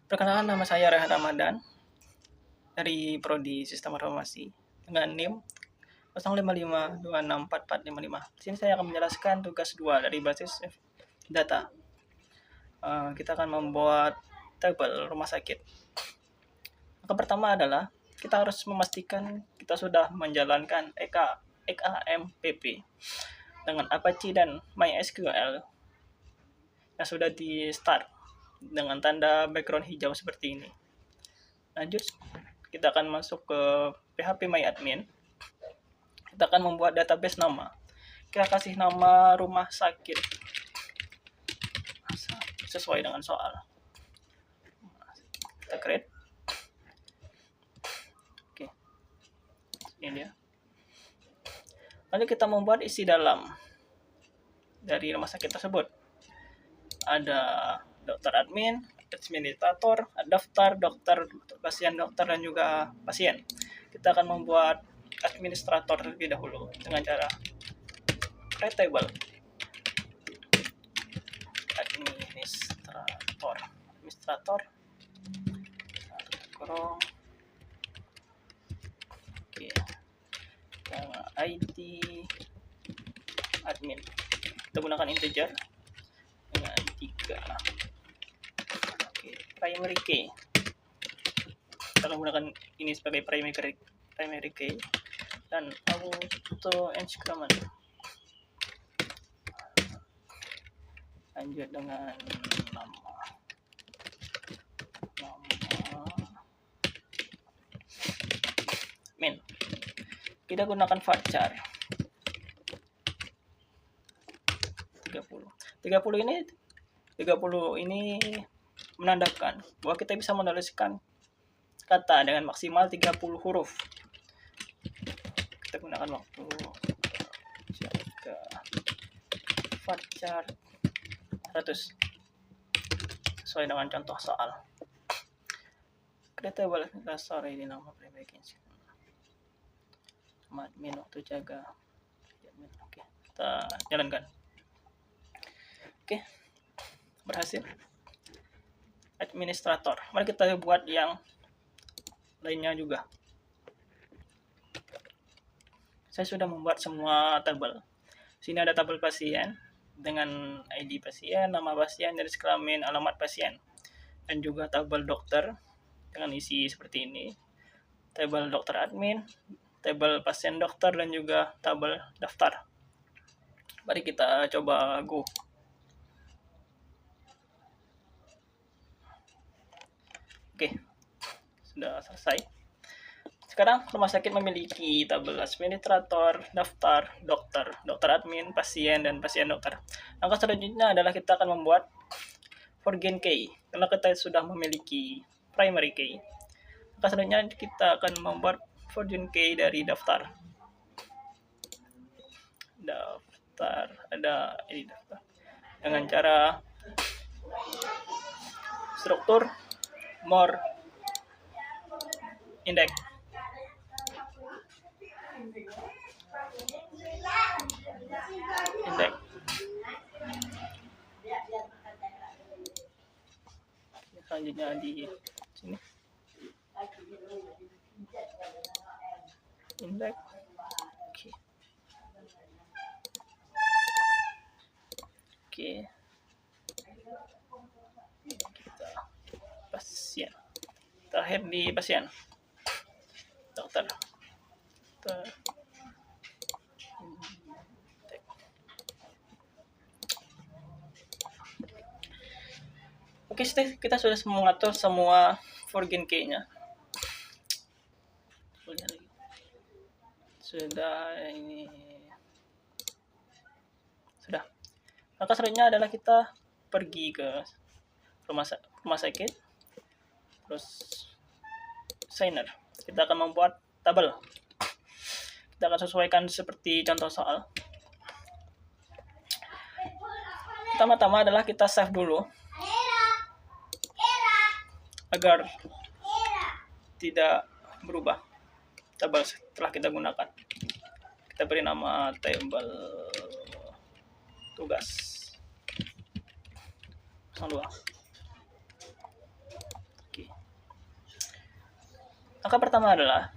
Perkenalkan, nama saya Rehan Ramadan dari Prodi Sistem Informasi dengan NIM 05526445. Di sini saya akan menjelaskan tugas 2 dari basis data. Kita akan membuat tabel rumah sakit. Yang pertama adalah kita harus memastikan kita sudah menjalankan EKMPP dengan Apache dan MySQL yang sudah di start dengan tanda background hijau seperti ini. Lanjut, kita akan masuk ke phpMyAdmin. Kita akan membuat database nama. Kita kasih nama rumah sakit sesuai dengan soal. Kita create. Oke, ini dia. Lalu kita membuat isi dalam dari rumah sakit tersebut. Ada dokter admin, administrator, daftar, dokter, pasien, dokter, dan juga pasien. Kita akan membuat administrator terlebih dahulu dengan cara create table. Administrator kurung oke, ID admin kita gunakan integer dengan 3. Oke, primary key kita menggunakan ini sebagai primary key dan auto increment. Lanjut dengan nama min. Kita gunakan varchar 30 ini menandakan bahwa kita bisa menuliskan kata dengan maksimal 30 huruf. Kita gunakan waktu jaga varchar 100 sesuai dengan contoh soal. Create table sorry di nama primary key admin waktu jaga. Oke, kita jalankan. Oke, berhasil. Administrator. Mari kita buat yang lainnya juga. Saya sudah membuat semua tabel. Sini ada tabel pasien dengan ID pasien, nama pasien, garis kelamin, alamat pasien, dan juga tabel dokter dengan isi seperti ini. Tabel dokter admin, tabel pasien dokter, dan juga tabel daftar. Mari kita coba go. Oke, sudah selesai. Sekarang rumah sakit memiliki tabel administrator, daftar, dokter admin, pasien, dan pasien dokter. Langkah selanjutnya adalah kita akan membuat forgen key. Karena kita sudah memiliki primary key, langkah selanjutnya kita akan membuat forgen key dari daftar. Ada ini daftar dengan cara struktur more index. Selanjutnya di sini index. Oke. Kita pasien. Terakhir di pasien. Dokter. Oke, kita sudah mengatur semua forgen key-nya. Sudah ini. Sudah. Maka selanjutnya adalah kita pergi ke rumah sakit, terus signer. Kita akan membuat tabel. Kita akan sesuaikan seperti contoh soal. Pertama-tama adalah kita save dulu agar tidak berubah tabel setelah kita gunakan. Kita beri nama tabel tugas 02. Langkah pertama adalah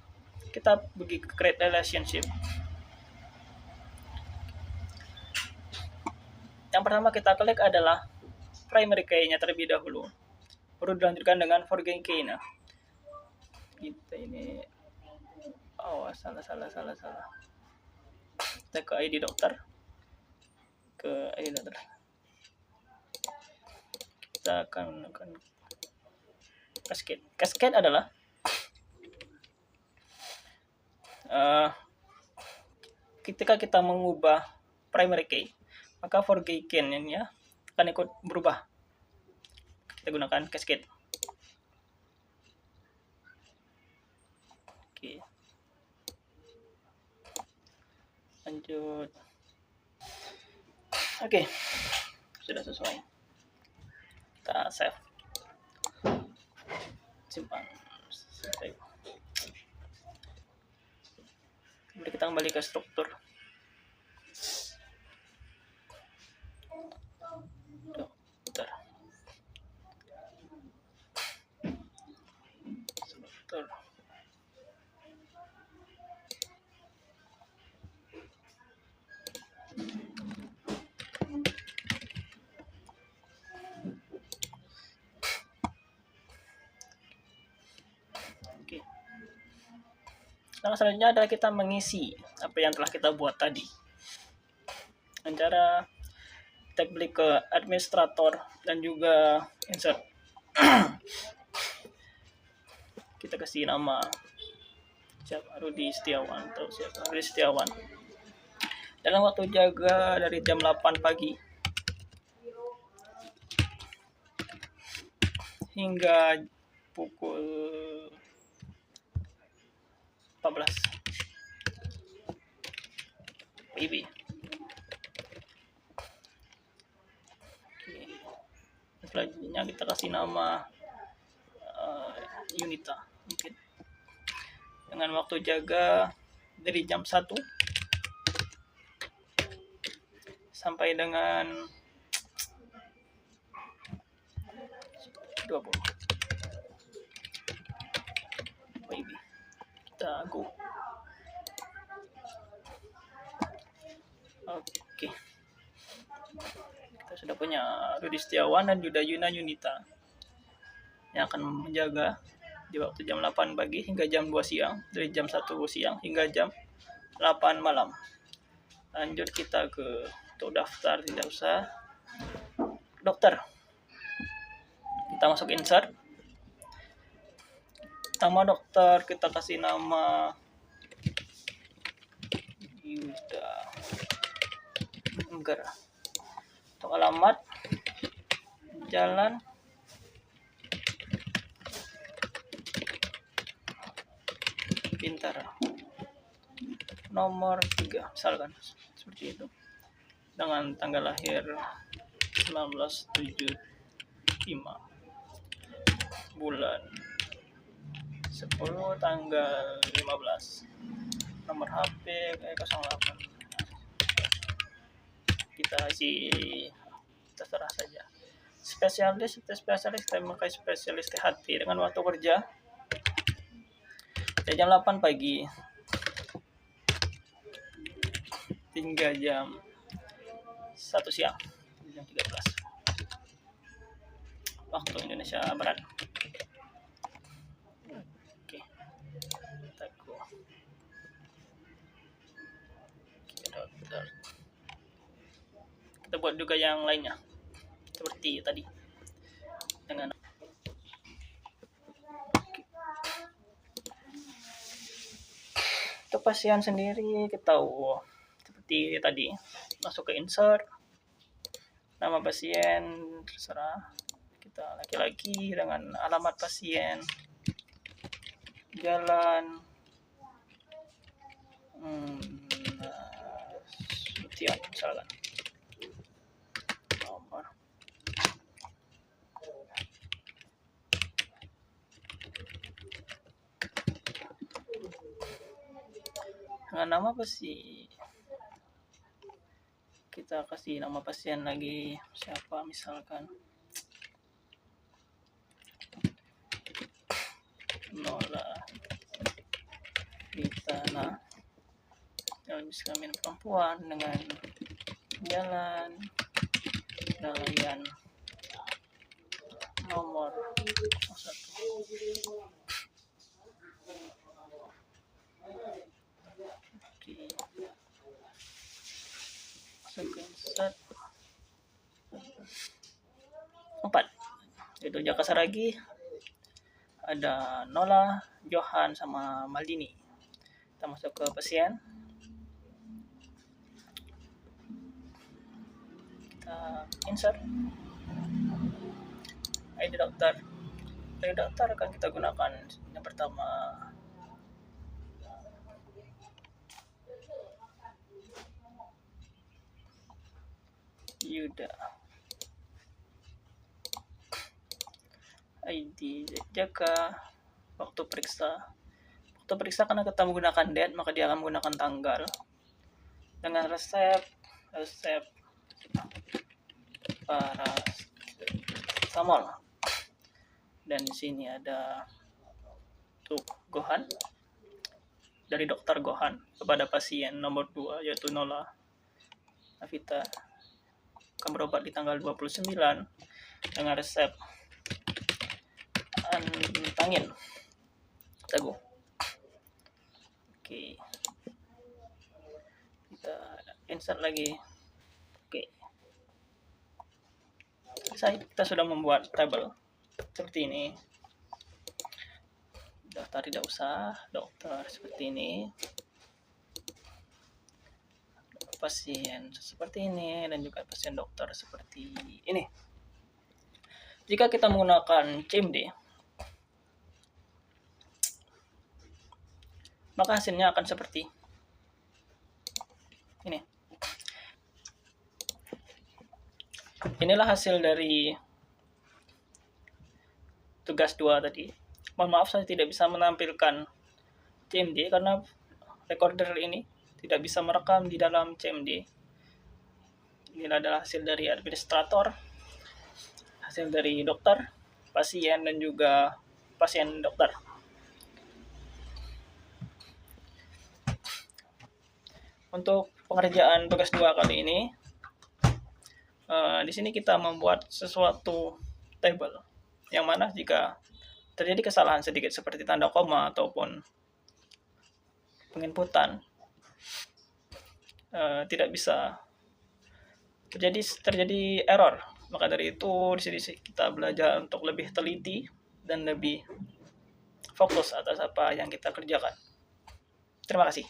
kita pergi ke create relationship. Yang pertama kita klik adalah primary key-nya terlebih dahulu, baru dilanjutkan dengan forget key. Nah, kita ini salah. Kita ke ID dokter, kita akan cascade adalah ketika kita mengubah primary key, maka forget key-nya akan ikut berubah. Kita gunakan cascade. Oke. Lanjut. Oke. Sudah sesuai. Kita save. Simpan. Save. Kemudian kita kembali ke struktur. Nah, selanjutnya adalah kita mengisi apa yang telah kita buat tadi. Dengan cara kita klik ke administrator dan juga insert. Kita kasih nama Rudi Setiawan atau siapa? Rudi Setiawan. Dalam waktu jaga dari jam 8 pagi hingga pukul 14 PIB. Selanjutnya kita kasih nama Yunita mungkin, dengan waktu jaga dari jam 1 sampai dengan 20 PIB. Kita go. Oke. Kita sudah punya Rudi Setiawan dan juga Yunita yang akan menjaga di waktu jam 8 pagi hingga jam 2 siang, dari jam 1 siang hingga jam 8 malam. Lanjut kita ke untuk daftar, tidak usah. Dokter. Kita masuk insert. Nama dokter kita kasih nama Yuda Enggar. Untuk alamat Jalan Pintar nomor 3 misalkan, seperti itu, dengan tanggal lahir 1975, bulan 10 tanggal 15, nomor HP 08. Kita isi terserah saja. Spesialis kita memakai spesialis THT dengan waktu kerja dari jam 8 pagi hingga jam 1 siang, jam 13 waktu Indonesia Barat. Oke, kita buat juga yang lainnya seperti tadi dengan untuk pasien sendiri kita seperti tadi, masuk ke insert, nama pasien terserah, kita laki-laki dengan alamat pasien, jalan Sutian misalkan, nomor dengan nama pasien, kita kasih nama pasien lagi siapa misalkan Nola Nah, jenis kelamin perempuan dengan jalan galian nomor 1. Screenshot 4 itu Jaka Saragi, ada Nola, Johan sama Maldini. Kita masuk ke pasien, kita insert ID dokter. ID dokter akan kita gunakan yang pertama Yuda, ID Jaka, waktu periksa karena kita menggunakan date maka dia akan menggunakan tanggal dengan resep paracetamol. Dan di sini ada untuk Gohan dari dokter Gohan kepada pasien nomor 2 yaitu Nola Navita, akan berobat di tanggal 29 dengan resep antangin teguh. Oke, kita insert lagi. Oke, kita sudah membuat tabel seperti ini. Daftar tidak usah, dokter seperti ini, pasien seperti ini, dan juga pasien dokter seperti ini. Jika kita menggunakan CMD, maka hasilnya akan seperti ini. Inilah hasil dari tugas 2 tadi. Mohon maaf saya tidak bisa menampilkan CMD karena recorder ini tidak bisa merekam di dalam CMD. Ini adalah hasil dari administrator, hasil dari dokter, pasien, dan juga pasien dokter. Untuk pengerjaan tugas 2 kali ini, di sini kita membuat sesuatu table, yang mana jika terjadi kesalahan sedikit seperti tanda koma ataupun penginputan, tidak bisa terjadi error. Maka dari itu di sini kita belajar untuk lebih teliti dan lebih fokus atas apa yang kita kerjakan. Terima kasih.